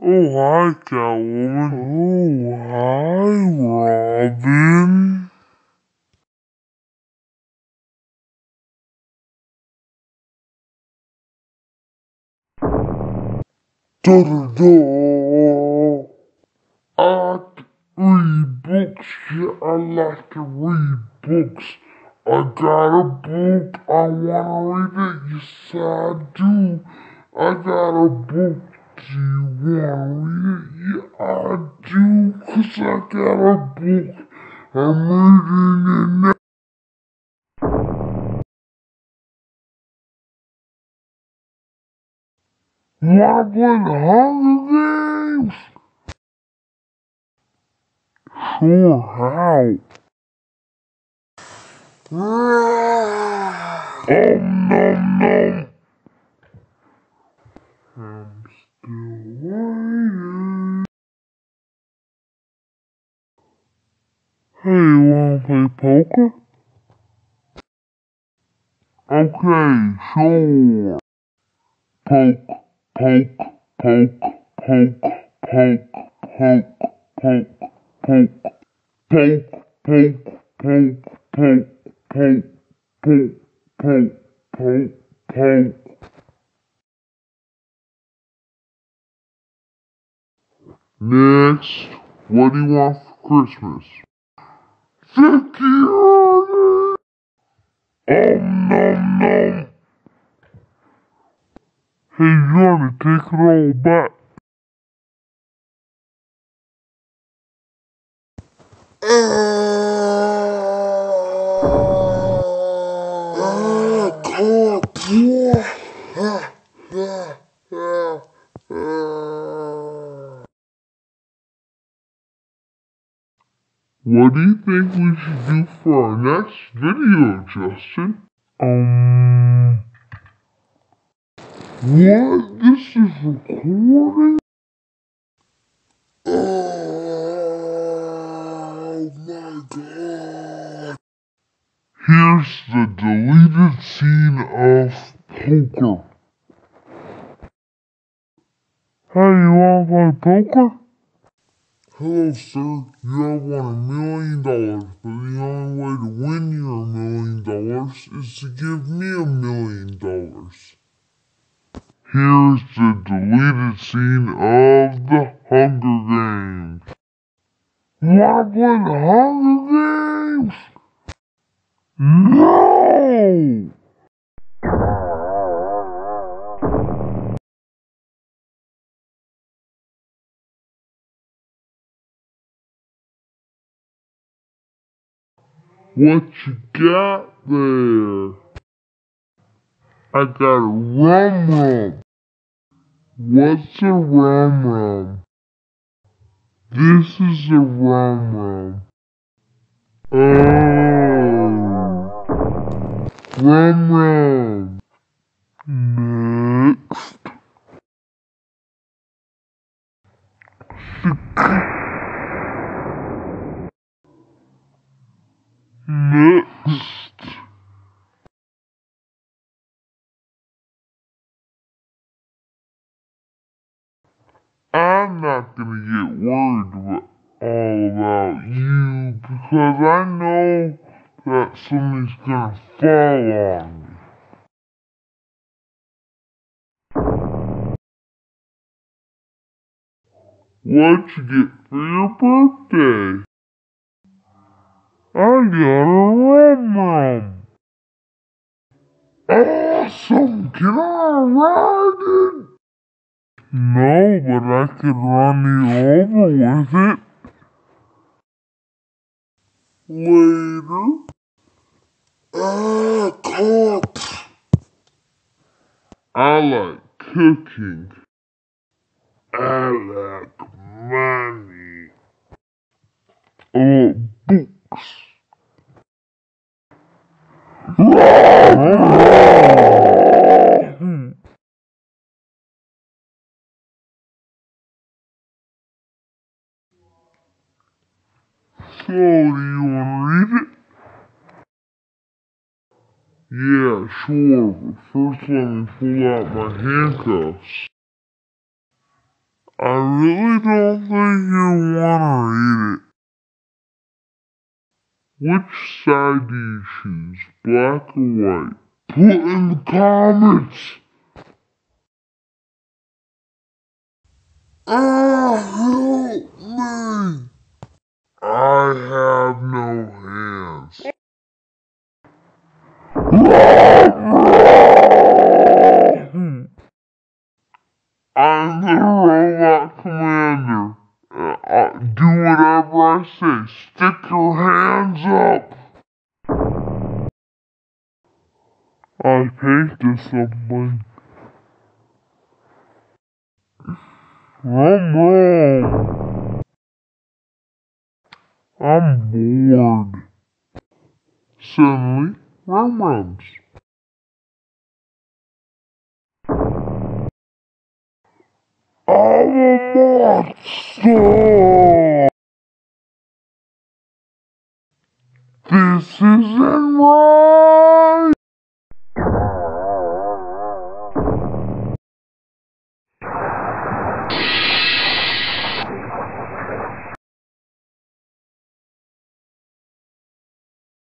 Oh, hi, Catwoman. Oh, hi, Robin. Da-da-da. I read books. Yeah, I like to read books. I got a book. I wanna read it. Yes, I do. I got a book. Do you wanna read it? Yeah, I do. 'Cause I got a book. I'm reading it now. Wanna play the Hunger Games? Sure, how? Nom nom. I'm still waiting. Hey, you wanna play poker? Okay, sure. Poke, poke, poke, poke, poke, poke, poke, poke, poke, poke, poke, poke, poke, poke, poke, poke, poke. Next, what do you want for Christmas? Security! Nom nom! Hey Johnny, take it all back. What do you think we should do for our next video, Justin? What? This is recording? Oh my god. Here's the deleted scene of poker. Hey, you wanna play poker? Hello, sir. You have won $1,000,000, but the only way to win your $1,000,000 is to give me $1,000,000. Here's the deleted scene of the Hunger Games. Wanna play the Hunger Games? No! What you got there? I got a rum rum. What's a rum rum? This is a rum rum. Oh. Rum rum. Next. Next. I'm not gonna get worried all about you because I know that somebody's gonna fall on me. What'd you get for your birthday? I got a rum rum. Awesome! Can I ride it? No, but I could run you over with it. Later. Cook. I like cooking. I like money. Books. So, do you want to read it? Yeah, sure, but first let me pull out my handcuffs. I really don't think you wanna read it. Which side do you choose, black or white? Put in the comments! Help me! I have no hands. I'm the robot commander. Do whatever I say. Stick your hands up. I painted something. I'm wrong. I'm bored. Suddenly, rums. I'm a monster. This isn't right.